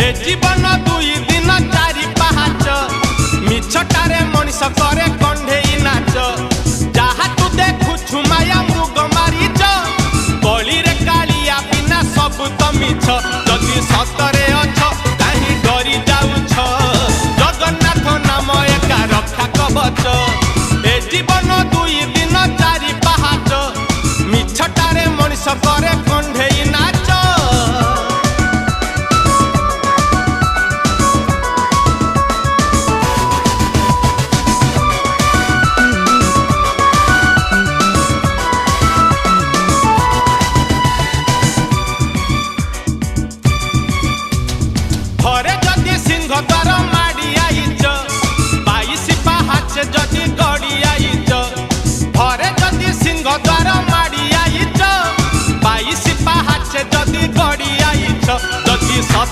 ए जीवन दुई दिन चारि पाहाच मिछटारे मनीष करे कंढेई नाच जहा तू देखुछु माया मृग मारीच गली रे कालिया बिना सब तो मिछ जदि सतरे अछ काहे डरी जाउछ जगन्नाथ नाम एका रक्षा कवच ए जीवन दुई दिन चारि पाहाच मिछटारे मनीष करे कंढेई नाच घरे जदि सिंह द्वार माड़ी आईच बाईस पाहाच जदि गड़ी आईच घरे जदि सिंह द्वार माड़ी आईच बाईस पाहाच जदि गड़ी आईच जदि